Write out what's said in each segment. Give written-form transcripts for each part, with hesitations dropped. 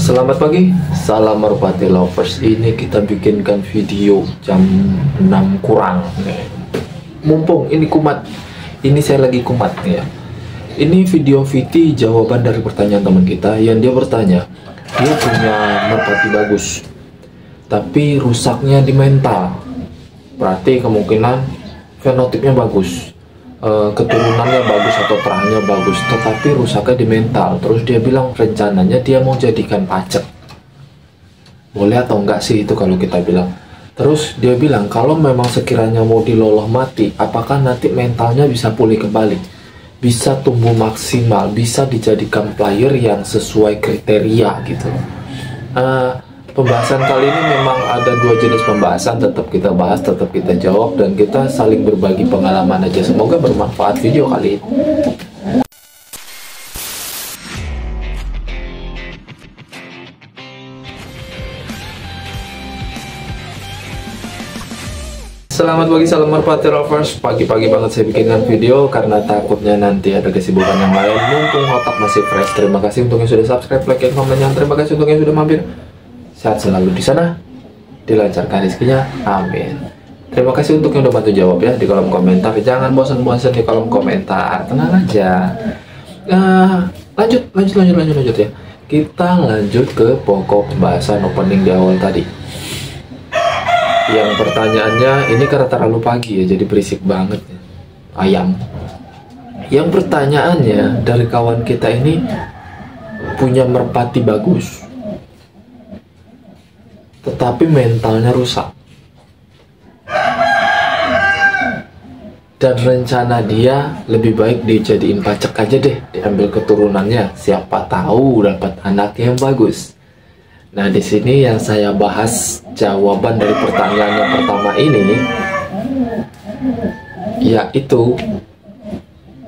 Selamat pagi, salam merpati lovers. Ini kita bikinkan video jam 6 kurang nih. Mumpung ini kumat, ini saya lagi kumat ya. Ini video VT jawaban dari pertanyaan teman kita yang dia bertanya, dia punya merpati bagus, tapi rusaknya di mental. Berarti kemungkinan fenotipnya bagus, keturunannya bagus atau terahnya bagus, tetapi rusaknya di mental. Terus dia bilang rencananya dia mau jadikan pacek. Boleh atau enggak sih itu kalau kita bilang. Terus dia bilang kalau memang sekiranya mau diloloh mati, apakah nanti mentalnya bisa pulih kembali, bisa tumbuh maksimal, bisa dijadikan player yang sesuai kriteria gitu. Pembahasan kali ini memang ada dua jenis pembahasan, tetap kita bahas, tetap kita jawab, dan kita saling berbagi pengalaman aja. Semoga bermanfaat video kali ini. Selamat pagi, salam merpati lovers. Pagi-pagi banget saya bikinkan video karena takutnya nanti ada kesibukan yang lain. Mumpung otak masih fresh. Terima kasih untuk yang sudah subscribe, like, dan komennya. Terima kasih untuk yang sudah mampir. Sehat selalu di sana, dilancarkan rezekinya, amin. Terima kasih untuk yang udah bantu jawab ya di kolom komentar. Jangan bosan-bosan di kolom komentar, tenang aja. Lanjut ya. Kita lanjut ke pokok pembahasan opening di awal tadi. Yang pertanyaannya ini karena terlalu pagi ya, jadi berisik banget ya. Ayam. Yang pertanyaannya dari kawan kita ini punya merpati bagus, tetapi mentalnya rusak, dan rencana dia lebih baik dijadiin pacek aja deh, diambil keturunannya, siapa tahu dapat anak yang bagus. Nah, di sini yang saya bahas jawaban dari pertanyaan yang pertama ini, yaitu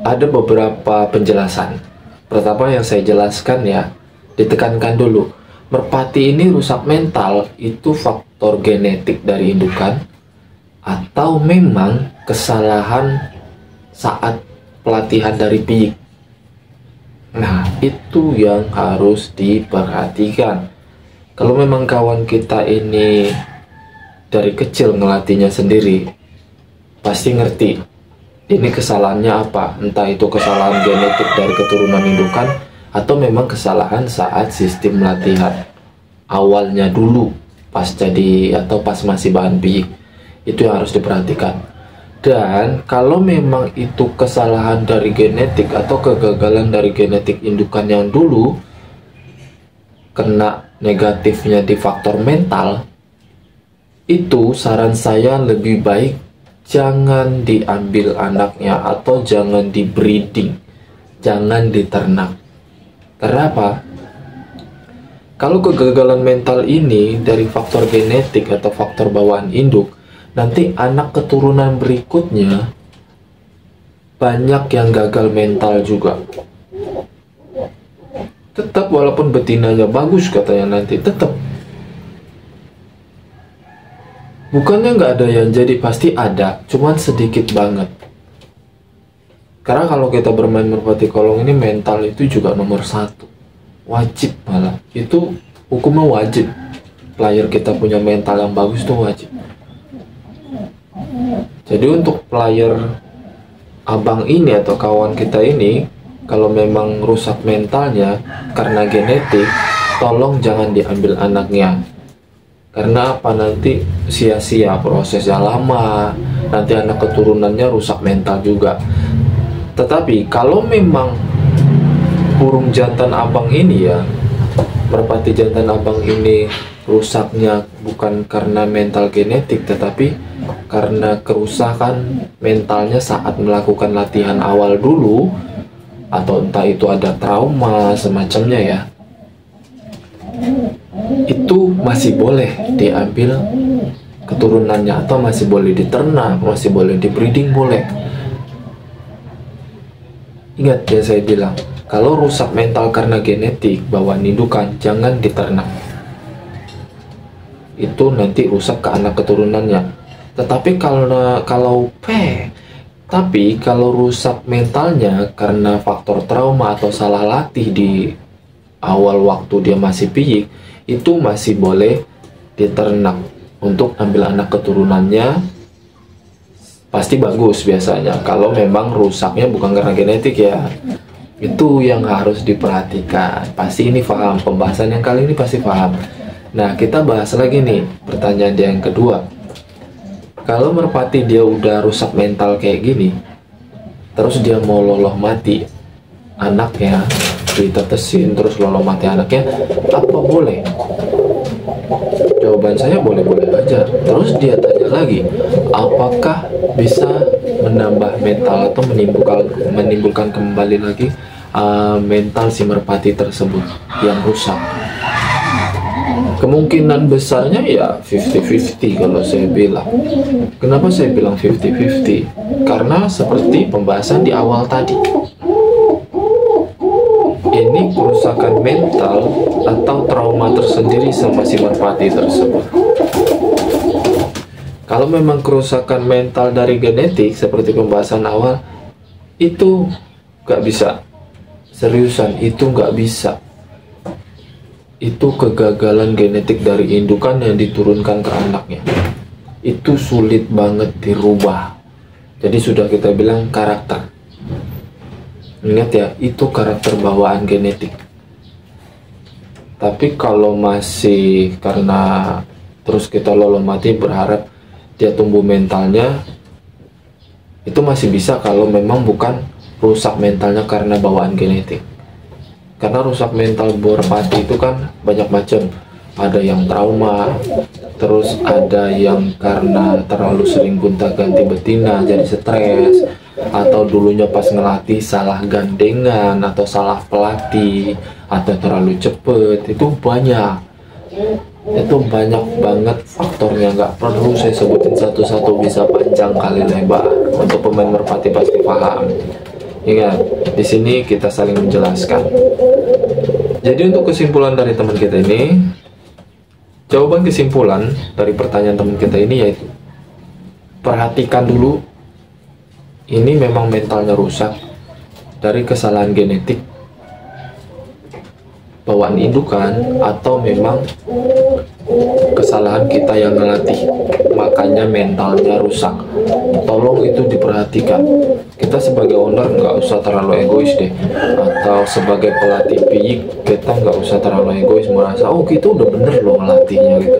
ada beberapa penjelasan. Pertama yang saya jelaskan ya, ditekankan dulu, merpati ini rusak mental itu faktor genetik dari indukan atau memang kesalahan saat pelatihan dari piyik. Nah, itu yang harus diperhatikan. Kalau memang kawan kita ini dari kecil ngelatihnya sendiri, pasti ngerti ini kesalahannya apa. Entah itu kesalahan genetik dari keturunan indukan atau memang kesalahan saat sistem latihan awalnya dulu pas jadi atau pas masih bahan piyik. Itu yang harus diperhatikan. Dan kalau memang itu kesalahan dari genetik atau kegagalan dari genetik indukan yang dulu, kena negatifnya di faktor mental, itu saran saya lebih baik jangan diambil anaknya atau jangan di breeding, jangan diternak. Kenapa? Kalau kegagalan mental ini dari faktor genetik atau faktor bawaan induk, nanti anak keturunan berikutnya banyak yang gagal mental juga. Tetap walaupun betinanya bagus katanya nanti tetap. Bukannya nggak ada yang jadi, pasti ada, cuman sedikit banget. Karena kalau kita bermain merpati kolong ini, mental itu juga nomor satu. Wajib malah. Itu hukumnya wajib. Player kita punya mental yang bagus itu wajib. Jadi untuk player abang ini atau kawan kita ini, kalau memang rusak mentalnya karena genetik, tolong jangan diambil anaknya. Karena apa? Nanti sia-sia prosesnya lama, nanti anak keturunannya rusak mental juga. Tetapi kalau memang burung jantan abang ini ya, merpati jantan abang ini rusaknya bukan karena mental genetik, tetapi karena kerusakan mentalnya saat melakukan latihan awal dulu, atau entah itu ada trauma semacamnya ya, itu masih boleh diambil keturunannya atau masih boleh diternak, masih boleh di breeding, boleh. Ingat ya saya bilang, kalau rusak mental karena genetik bawaan indukan, jangan diternak. Itu nanti rusak ke anak keturunannya. Tetapi Tapi kalau rusak mentalnya karena faktor trauma atau salah latih di awal waktu dia masih piyik, itu masih boleh diternak untuk ambil anak keturunannya. Pasti bagus biasanya kalau memang rusaknya bukan karena genetik ya. Itu yang harus diperhatikan. Pasti ini paham, pembahasan yang kali ini pasti paham. Nah, kita bahas lagi nih pertanyaan dia yang kedua. Kalau merpati dia udah rusak mental kayak gini, terus dia mau loloh mati anaknya, ditetesin terus loloh mati anaknya, apa boleh? Jawaban saya boleh-boleh aja. Terus dia tanya lagi, apakah bisa menambah mental atau menimbulkan kembali lagi mental si merpati tersebut yang rusak? Kemungkinan besarnya ya 50-50 kalau saya bilang. Kenapa saya bilang 50-50? Karena seperti pembahasan di awal tadi, ini kerusakan mental atau trauma tersendiri sama si merpati tersebut. Kalau memang kerusakan mental dari genetik seperti pembahasan awal, itu nggak bisa. Seriusan, itu nggak bisa. Itu kegagalan genetik dari indukan yang diturunkan ke anaknya. Itu sulit banget dirubah. Jadi sudah kita bilang karakter. Ingat ya, itu karakter bawaan genetik. Tapi kalau masih karena terus kita loloh mati berharap dia tumbuh mentalnya, itu masih bisa kalau memang bukan rusak mentalnya karena bawaan genetik. Karena rusak mental merpati itu kan banyak macam. Ada yang trauma, terus ada yang karena terlalu sering gonta-ganti betina jadi stres, atau dulunya pas ngelatih salah gandengan atau salah pelatih, atau terlalu cepet. Itu banyak banget faktornya, nggak perlu saya sebutin satu-satu, bisa panjang kali lebar. Untuk pemain merpati pasti paham. Ingat, di sini kita saling menjelaskan. Jadi untuk kesimpulan dari teman kita ini, jawaban kesimpulan dari pertanyaan teman kita ini yaitu, perhatikan dulu, ini memang mentalnya rusak dari kesalahan genetik bawaan indukan atau memang kesalahan kita yang ngelatih, makanya mentalnya rusak. Tolong itu diperhatikan. Kita sebagai owner nggak usah terlalu egois deh, atau sebagai pelatih piyik kita nggak usah terlalu egois merasa oh kita udah bener loh ngelatihnya gitu.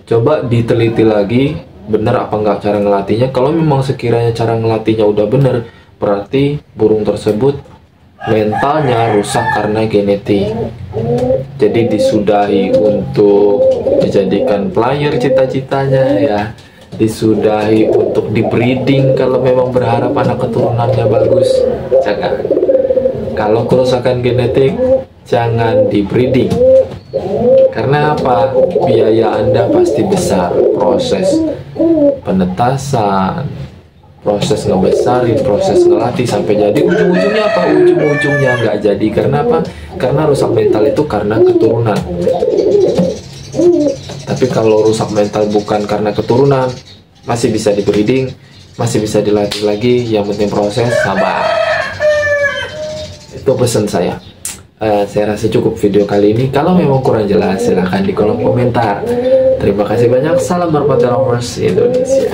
Coba diteliti lagi, bener apa nggak cara ngelatihnya. Kalau memang sekiranya cara ngelatihnya udah bener, berarti burung tersebut mentalnya rusak karena genetik. Jadi disudahi untuk dijadikan player cita-citanya ya, disudahi untuk di breeding kalau memang berharap anak keturunannya bagus. Jangan. Kalau kerusakan genetik jangan di breeding. Karena apa? Biaya Anda pasti besar. Proses penetasan, proses ngebesarin, proses ngelatih sampai jadi, ujung-ujungnya apa? Ujung-ujungnya nggak jadi. Karena apa? Karena rusak mental itu karena keturunan. Tapi kalau rusak mental bukan karena keturunan, masih bisa di breeding, masih bisa dilatih lagi. Yang penting proses, sabar. Itu pesan saya. Saya rasa cukup video kali ini. Kalau memang kurang jelas, silahkan di kolom komentar. Terima kasih banyak. Salam merpati lovers Indonesia.